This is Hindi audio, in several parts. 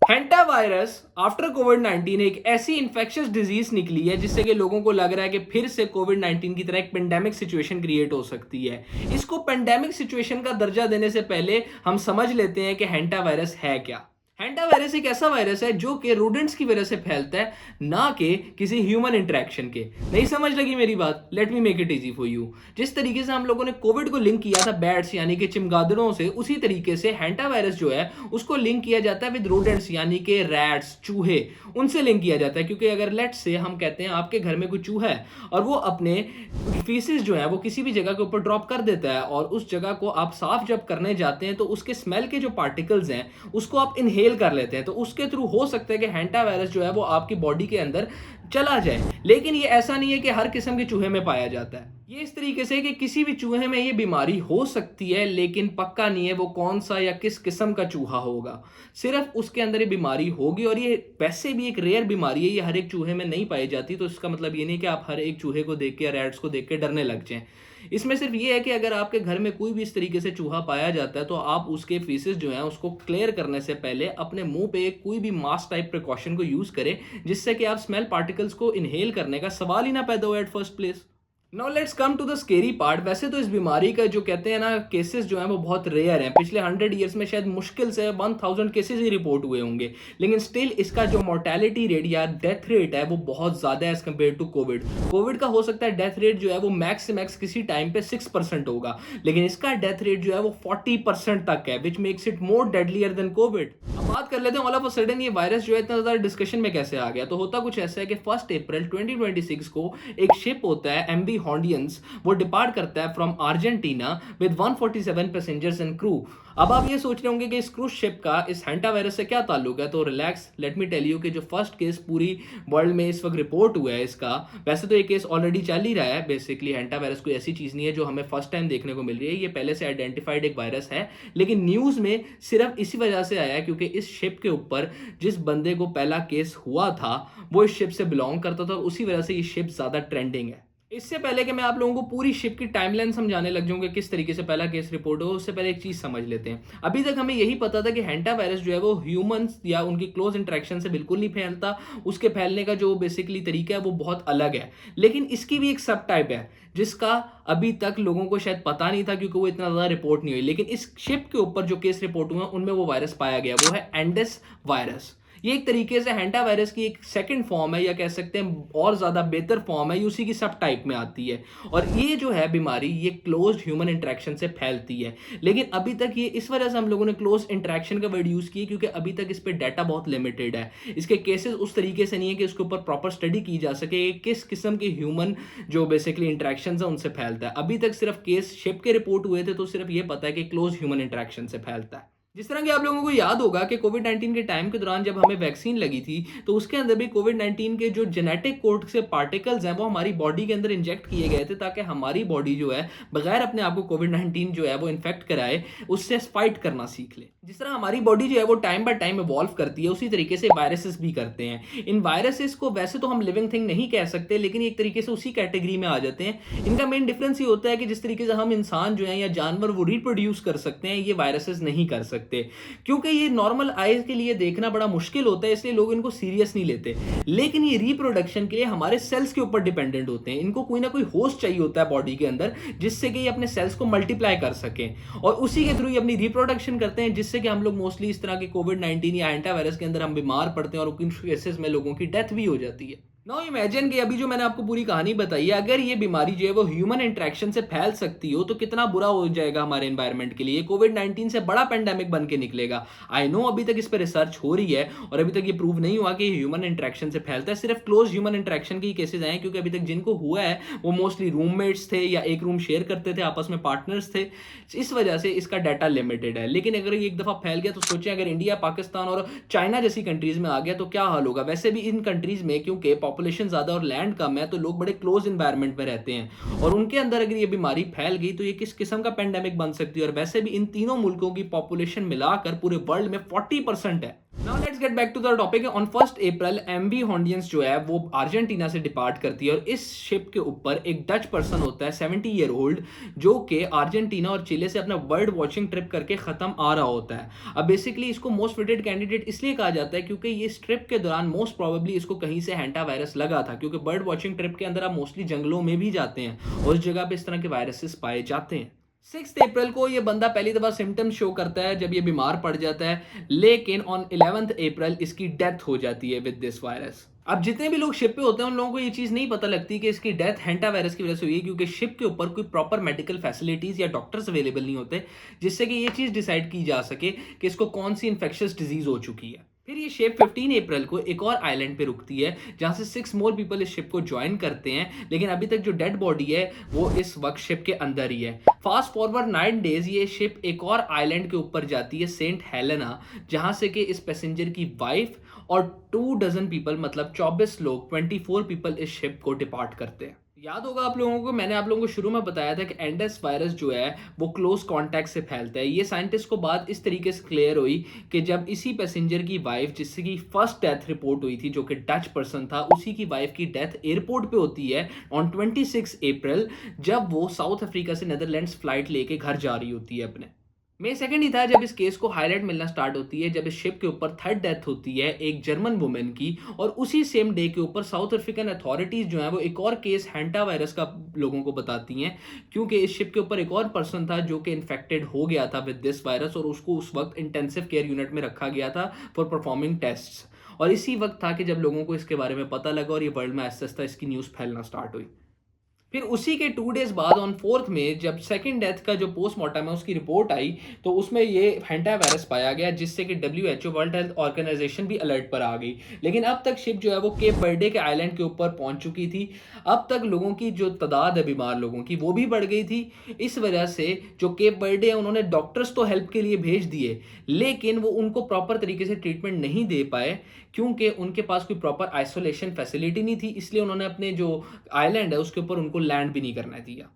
हेंटा वायरस आफ्टर कोविड-19 एक ऐसी इन्फेक्शियस डिजीज निकली है जिससे कि लोगों को लग रहा है कि फिर से कोविड-19 की तरह एक पेंडेमिक सिचुएशन क्रिएट हो सकती है। इसको पेंडेमिक सिचुएशन का दर्जा देने से पहले हम समझ लेते हैं कि हेंटा वायरस है क्या। हेंटा वायरस एक ऐसा वायरस है जो कि रोडेंट्स की वजह से फैलता है, ना कि किसी ह्यूमन इंटरेक्शन के। नहीं समझ लगी मेरी बात? Let me make it easy for you. जिस तरीके से हम लोगों ने कोविड को लिंक किया था बैट्स यानी कि चमगादड़ों से, उसी तरीके से हेंटा वायरस जो है उसको लिंक किया जाता है विद रोडेंट्स यानी कि रैट्स, चूहे, उनसे लिंक किया जाता है। क्योंकि अगर लेट्स से हम कहते हैं आपके घर में कोई चूहा है और वो अपने फीसेस जो है वो किसी भी जगह के ऊपर ड्रॉप कर देता है और उस जगह को आप साफ जब करने जाते हैं तो उसके स्मेल के जो पार्टिकल्स हैं उसको आप इनहेल कर लेते हैं, तो उसके थ्रू हो सकता है कि हेंटा वायरस जो है वो आपकी बॉडी के अंदर चला जाए। लेकिन ये ऐसा नहीं है कि हर किस्म के चूहे में पाया जाता है। ये इस तरीके से कि किसी भी चूहे में ये बीमारी हो सकती है, लेकिन पक्का नहीं है वो कौन सा या किस किस्म का चूहा होगा। सिर्फ उसके अंदर ये बीमारी होगी और ये वैसे भी एक रेयर बीमारी है, ये हर एक चूहे में नहीं पाई जाती। तो इसका मतलब ये नहीं कि आप हर एक चूहे को देख के या रैट्स को देख के डरने लग जाएं। इसमें सिर्फ ये है कि अगर आपके घर में कोई भी इस तरीके से चूहा पाया जाता है तो आप उसके फीसेस जो हैं उसको क्लियर करने से पहले अपने मुंह पे कोई भी मास्क टाइप प्रिकॉशन को यूज करें, जिससे कि आप स्मेल पार्टिकल्स को इनहेल करने का सवाल ही ना पैदा हो at first place. Now let's come to the scary part. वैसे तो इस बीमारी का जो कहते हैं ना केसेस जो हैं वो बहुत रेयर हैं। पिछले 100 ईयर्स में शायद मुश्किल से 1000 केसेस ही रिपोर्ट हुए होंगे, लेकिन स्टिल इसका जो मोर्टेलिटी रेट या डेथ रेट है वो बहुत ज़्यादा है as compare to Covid. Covid का हो सकता है डेथ रेट जो है वो मैक्स से मैक्स किसी टाइम पे 6% होगा, लेकिन इसका डेथ रेट जो है वो 40% तक है, which makes it more deadlier than Covid. अब बात कर लेते हैं ऑल ऑफ अ सडन ये वायरस जो है इतना ज़्यादा डिस्कशन में कैसे आ गया। तो होता कुछ ऐसा है कि 1 अप्रैल 2026 को एक शिप होता है MV हॉन्डियंस, वो डिपार्ट करता है from Argentina with 147 passengers and crew. अब आप ये सोच रहे होंगे कि इस क्रूज शिप का इस हेंटा वायरस से क्या ताल्लुक है, तो relax, let me tell you कि जो फर्स्ट केस पूरी वर्ल्ड में इस वक्त रिपोर्ट हुआ है इसका, वैसे तो ये केस ऑलरेडी चल ही रहा है। बेसिकली हेंटा वायरस कोई ऐसी चीज़ नहीं है जो हमें फर्स्ट टाइम देखने को मिल रही है, ये पहले से आइडेंटिफाइड एक वायरस है, लेकिन न्यूज़ में सिर्फ इसी वजह से आया है क्योंकि इस शिप के ऊपर जिस बंदे को पहला केस हुआ था वो इस शिप से बिलोंग करता था और उसी वजह से ये शिप ज़्यादा ट्रेंडिंग है। इससे पहले कि मैं आप लोगों को पूरी शिप की टाइमलाइन समझाने लग जाऊंगा किस तरीके से पहला केस रिपोर्ट हो, उससे पहले एक चीज समझ लेते हैं। अभी तक हमें यही पता था कि हेंटा वायरस जो है वो ह्यूमंस या उनकी क्लोज इंटरेक्शन से बिल्कुल नहीं फैलता, उसके फैलने का जो बेसिकली तरीका है वो बहुत अलग है। लेकिन इसकी भी एक सब टाइप है जिसका अभी तक लोगों को शायद पता नहीं था क्योंकि वो इतना ज्यादा रिपोर्ट नहीं हुई, लेकिन इस शिप के ऊपर जो केस रिपोर्ट हुआ उनमें वो वायरस पाया गया, वो है एंडेस वायरस। ये एक तरीके से हेंटा वायरस की एक सेकंड फॉर्म है या कह सकते हैं और ज़्यादा बेहतर फॉर्म है, उसी की सब टाइप में आती है। और ये जो है बीमारी ये क्लोज ह्यूमन इंटरेक्शन से फैलती है, लेकिन अभी तक ये इस वजह से हम लोगों ने क्लोज इंटरेक्शन का वर्ड यूज़ किया क्योंकि अभी तक इस पर डाटा बहुत लिमिटेड है। इसके केसेस उस तरीके से नहीं है कि इसके ऊपर प्रॉपर स्टडी की जा सके किस किस्म के ह्यूमन जो बेसिकली इंटरेक्शन है उनसे फैलता है। अभी तक सिर्फ केस शिप के रिपोर्ट हुए थे तो सिर्फ ये पता है कि क्लोज ह्यूमन इंटरेक्शन से फैलता है। जिस तरह कि आप लोगों को याद होगा कि कोविड-19 के टाइम के दौरान जब हमें वैक्सीन लगी थी तो उसके अंदर भी कोविड-19 के जो जेनेटिक कोड से पार्टिकल्स हैं वो हमारी बॉडी के अंदर इंजेक्ट किए गए थे ताकि हमारी बॉडी जो है बगैर अपने आप को कोविड-19 जो है वो इन्फेक्ट कराए उससे फाइट करना सीख ले। जिस तरह हमारी बॉडी जो है वो टाइम बाय टाइम इवॉल्व करती है उसी तरीके से वायरसेस भी करते हैं। इन वायरसेस को वैसे तो हम लिविंग थिंग नहीं कह सकते, लेकिन एक तरीके से उसी कैटेगरी में आ जाते हैं। इनका मेन डिफरेंस ये होता है कि जिस तरीके से हम इंसान जो है या जानवर वो रिप्रोड्यूस कर सकते हैं, ये वायरसेस नहीं कर सकते क्योंकि ये नॉर्मल आइज के लिए देखना बड़ा मुश्किल होता है, इसलिए लोग इनको सीरियस नहीं लेते। लेकिन ये रिप्रोडक्शन के लिए हमारे सेल्स के ऊपर डिपेंडेंट होते हैं। इनको कोई ना कोई होस्ट चाहिए होता है बॉडी के अंदर जिससे कि ये अपने सेल्स को मल्टीप्लाई कर सकें और उसी के थ्रू ये अपनी रिप्रोडक्शन करते हैं, जिससे कि हम लोग मोस्टली इस तरह के कोविड-19 या एंटा वायरस के अंदर हम बीमार पड़ते हैं और कुछ केसेस में लोगों की डेथ भी हो जाती है। नाउ इमेजिन कि अभी जो मैंने आपको पूरी कहानी बताई है, अगर ये बीमारी जो है वो ह्यूमन इंटरेक्शन से फैल सकती हो तो कितना बुरा हो जाएगा हमारे एनवायरनमेंट के लिए। कोविड-19 से बड़ा पेंडेमिक बन के निकलेगा। आई नो अभी तक इस पर रिसर्च हो रही है और अभी तक ये प्रूव नहीं हुआ कि ह्यूमन इंटरेक्शन से फैलता है, सिर्फ क्लोज ह्यूमन इंटरेक्शन के केसेस आए क्योंकि अभी तक जिनको हुआ है वो मोस्टली रूममेट्स थे या एक रूम शेयर करते थे, आपस में पार्टनर्स थे, इस वजह से इसका डाटा लिमिटेड है। लेकिन अगर ये एक दफा फैल गया तो सोचें अगर इंडिया, पाकिस्तान और चाइना जैसी कंट्रीज में आ गया तो क्या हाल होगा। वैसे भी इन कंट्रीज में क्योंकि पॉपुलेशन ज्यादा और लैंड कम है तो लोग बड़े क्लोज एनवायरनमेंट में रहते हैं और उनके अंदर अगर ये बीमारी फैल गई तो ये किस किस्म का पेंडेमिक बन सकती है। और वैसे भी इन तीनों मुल्कों की पॉपुलेशन मिलाकर पूरे वर्ल्ड में 40% है। Now let's get back to the topic. On 1 April MV Hondius जो है वो अर्जेंटीना से डिपार्ट करती है और इस शिप के ऊपर एक डच पर्सन होता है 70 ईयर ओल्ड, जो कि अर्जेंटीना और चिले से अपना वर्ल्ड वॉचिंग ट्रिप करके खत्म आ रहा होता है। अब बेसिकली इसको मोस्ट वेटेड कैंडिडेट इसलिए कहा जाता है क्योंकि ये इस ट्रिप के दौरान मोस्ट प्रोबेबली इसको कहीं से हैंटा वायरस लगा था, क्योंकि बर्ड वॉचिंग ट्रिप के अंदर आप मोस्टली जंगलों में भी जाते हैं और उस जगह पे इस तरह के वायरसेस पाए जाते हैं। 6 अप्रैल को ये बंदा पहली दफा सिम्टम्स शो करता है जब ये बीमार पड़ जाता है, लेकिन ऑन 11 अप्रैल इसकी डेथ हो जाती है विद दिस वायरस। अब जितने भी लोग शिप पे होते हैं उन लोगों को ये चीज नहीं पता लगती कि इसकी डेथ हैंटा वायरस की वजह से हुई है, क्योंकि शिप के ऊपर कोई प्रॉपर मेडिकल फैसिलिटीज या डॉक्टर्स अवेलेबल नहीं होते जिससे कि ये चीज डिसाइड की जा सके कि इसको कौन सी इंफेक्शियस डिजीज हो चुकी है। फिर ये शिप 15 अप्रैल को एक और आइलैंड पे रुकती है जहां से 6 मोर पीपल इस शिप को ज्वाइन करते हैं, लेकिन अभी तक जो डेड बॉडी है वो इस वक्त शिप के अंदर ही है। फास्ट फॉरवर्ड 9 डेज ये शिप एक और आइलैंड के ऊपर जाती है, सेंट हेलेना, जहां से कि इस पैसेंजर की वाइफ और 2 डजन पीपल, मतलब 24 लोग, 24 पीपल इस शिप को डिपार्ट करते हैं। याद होगा आप लोगों को, मैंने आप लोगों को शुरू में बताया था कि एंडेस वायरस जो है वो क्लोज कांटेक्ट से फैलता है। ये साइंटिस्ट को बात इस तरीके से क्लियर हुई कि जब इसी पैसेंजर की वाइफ, जिससे की फर्स्ट डेथ रिपोर्ट हुई थी, जो कि डच पर्सन था, उसी की वाइफ की डेथ एयरपोर्ट पे होती है ऑन 26 अप्रैल, जब वो साउथ अफ्रीका से नेदरलैंड्स फ्लाइट लेके घर जा रही होती है अपने। मई 2 ही था जब इस केस को हाईलाइट मिलना स्टार्ट होती है, जब इस शिप के ऊपर थर्ड डेथ होती है एक जर्मन वुमेन की, और उसी सेम डे के ऊपर साउथ अफ्रीकन अथॉरिटीज जो है वो एक और केस हैंटा वायरस का लोगों को बताती हैं, क्योंकि इस शिप के ऊपर एक और पर्सन था जो कि इन्फेक्टेड हो गया था विद दिस वायरस और उसको उस वक्त इंटेंसिव केयर यूनिट में रखा गया था फॉर परफॉर्मिंग टेस्ट्स। और इसी वक्त था कि जब लोगों को इसके बारे में पता लगा और ये वर्ल्ड में आहिस्ता आहिस्ता इसकी न्यूज़ फैलना स्टार्ट हुई। फिर उसी के 2 डेज बाद ऑन 4 में जब सेकंड डेथ का जो पोस्टमार्टम है उसकी रिपोर्ट आई, तो उसमें ये हैंटा वायरस पाया गया, जिससे कि WHO वर्ल्ड हेल्थ ऑर्गेनाइजेशन भी अलर्ट पर आ गई। लेकिन अब तक शिप जो है वो केप बर्डे के आइलैंड के ऊपर पहुंच चुकी थी। अब तक लोगों की जो तादाद है बीमार लोगों की वो भी बढ़ गई थी। इस वजह से जो केप बर्डे है उन्होंने डॉक्टर्स तो हेल्प के लिए भेज दिए, लेकिन वो उनको प्रॉपर तरीके से ट्रीटमेंट नहीं दे पाए, क्योंकि उनके पास कोई प्रॉपर आइसोलेशन फैसिलिटी नहीं थी। इसलिए उन्होंने अपने जो आइलैंड है उसके ऊपर उनको लैंड भी नहीं करना दिया।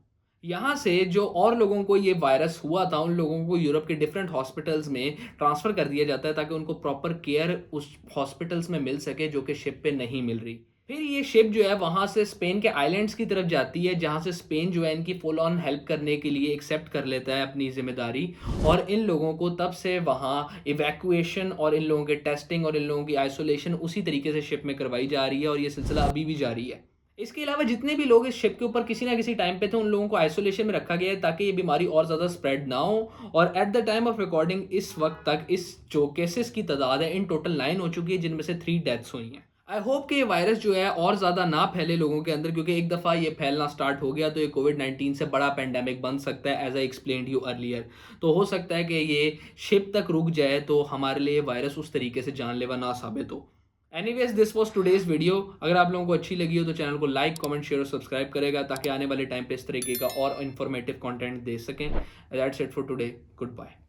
यहाँ से जो और लोगों को ये वायरस हुआ था उन लोगों को यूरोप के डिफरेंट हॉस्पिटल्स में ट्रांसफ़र कर दिया जाता है ताकि उनको प्रॉपर केयर उस हॉस्पिटल्स में मिल सके जो कि शिप पे नहीं मिल रही। फिर ये शिप जो है वहाँ से स्पेन के आइलैंड्स की तरफ जाती है, जहाँ से स्पेन जो है इनकी फुल ऑन हेल्प करने के लिए एक्सेप्ट कर लेता है अपनी जिम्मेदारी, और इन लोगों को तब से वहाँ इवैक्यूएशन और इन लोगों के टेस्टिंग और इन लोगों की आइसोलेशन उसी तरीके से शिप में करवाई जा रही है, और ये सिलसिला अभी भी जारी है। इसके अलावा जितने भी लोग इस शिप के ऊपर किसी ना किसी टाइम पे थे उन लोगों को आइसोलेशन में रखा गया है ताकि ये बीमारी और ज़्यादा स्प्रेड ना हो। और at the time of recording इस वक्त तक इस जो केसेस की तादाद है इन टोटल 9 हो चुकी है, जिनमें से 3 डेथ्स हुई हैं। आई होप कि ये वायरस जो है और ज़्यादा ना फैले लोगों के अंदर, क्योंकि एक दफ़ा ये फैलना स्टार्ट हो गया तो ये कोविड-19 से बड़ा पेंडेमिक बन सकता है, as I explained you earlier. तो हो सकता है कि ये शिप तक रुक जाए तो हमारे लिए वायरस उस तरीके से जानलेवा ना साबित हो। Anyways this was today's video. अगर आप लोगों को अच्छी लगी हो तो चैनल को लाइक, कमेंट, शेयर और सब्सक्राइब करेगा ताकि आने वाले टाइम पे इस तरीके का और इन्फॉर्मेटिव कंटेंट दे सकें। That's it for today. Good bye.